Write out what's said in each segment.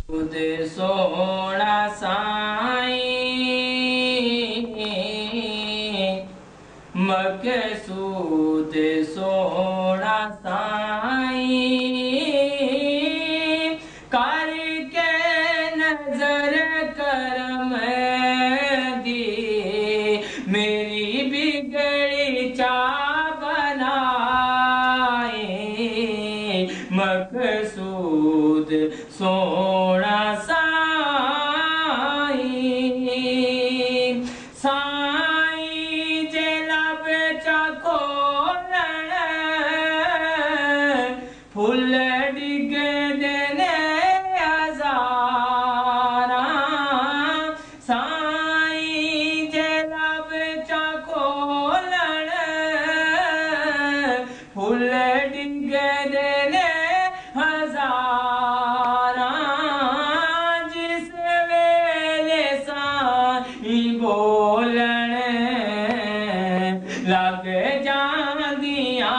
खुद सोना साईं मकसूद सोना साईं करके नजर करम दी मेरी बिगड़ी चा बनाए मकसूद सोना साईं साईं जे लब चा खोलण फुल डिग देने हजारा साईं जे लब चा खोलण फुल डिग देने हजारा जिस वेले साईं बोलण लग जांदियां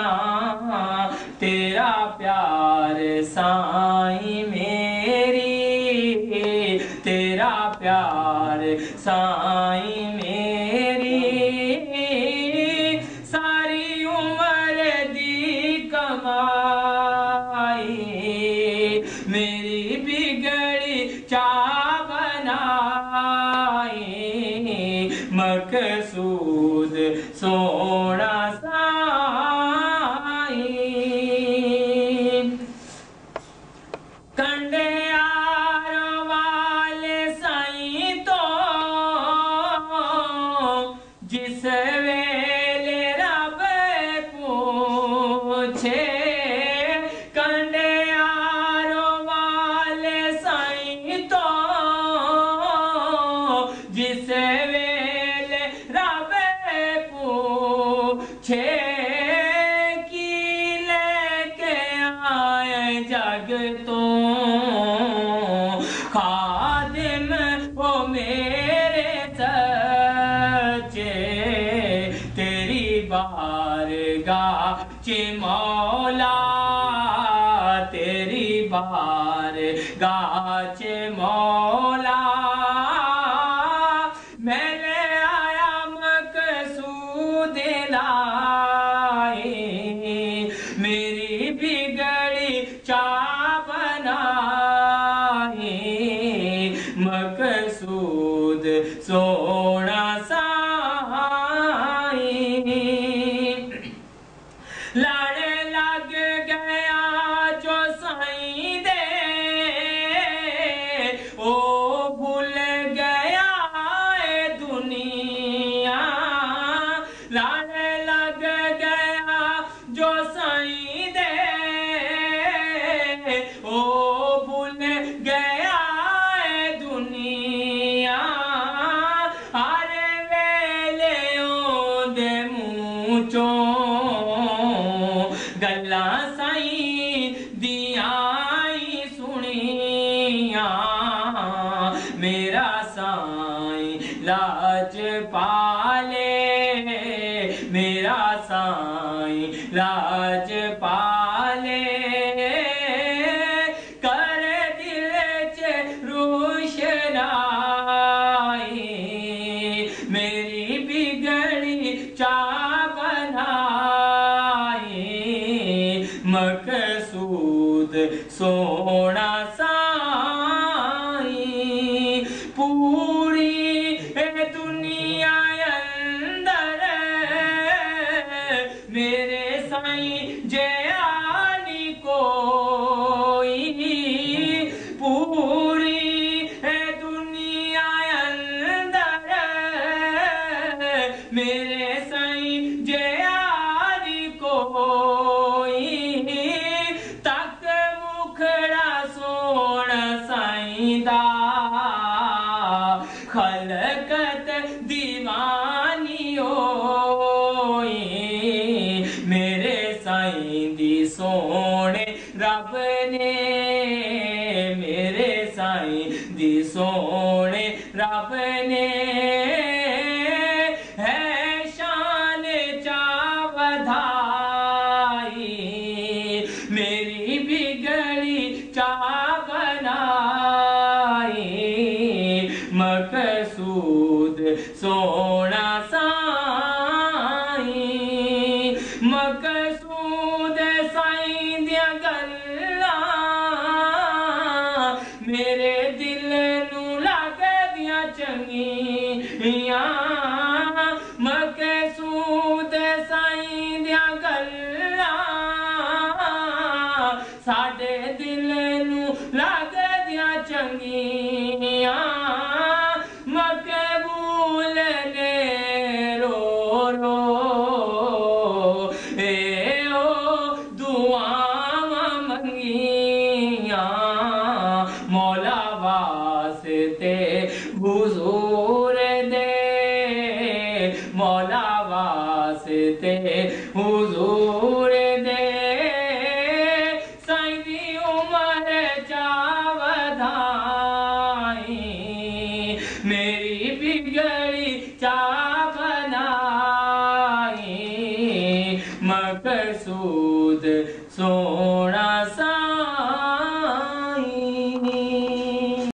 बारां तेरा प्यार साईं मेरी तेरा प्यार साईं मेरी सारी उम्र दी कमाई मेरी बिगड़ी चा बनाई मकसूद सोना साईं कंडे आरो वाले साईं तो जिस वेले रब पूछे कंडे आरो वाले साईं तो जिस वेले रब पूछे की लेके आए जग तो खादिम वो मेरे सच्चे तेरी बारगाह चे मौला तेरी बारगाह चे मौला मैंने आया मकसूद लाए मेरी बिगड़ी चा बनाए मकसूद सोना साईं लड़ लग गया जो साईं दे ओ भूल गया है दुनिया लड़ लग गया जो साईं दे ओ भूल गया है दुनिया हर वेले ओंदे मुंह चों गल्लां साईं दियां ही सुनियां मेरा साईं लाज पाले मेरा साईं लाज पाले कर दिल च रोशनाई मेरी बिगड़ी चा बनाई मकसूद सोना साईं पूरी दुनिया अंदर मेरे साईं जयानी कोई पूरी दुनिया अंदर मेरे साईं जयानी कोई तक मुखड़ा सोना साईं दा खलकत दीवानी होई मेरे साईं दी सोने रब ने मेरे साईं दी सोने रब ने है शान चा वधाई मेरी बिगड़ी मकसूद साईं दियां गल्लां साडे दिल नूं लगदियां चंगियां मकबूल ने रो रो ओ दुआवां मंगियां मौला वास्ते हुजूर दे मौला वास्ते हुजूर दे साईं दी उमर चा वधाई मेरी बिगड़ी चा बनाई मकसूद सोना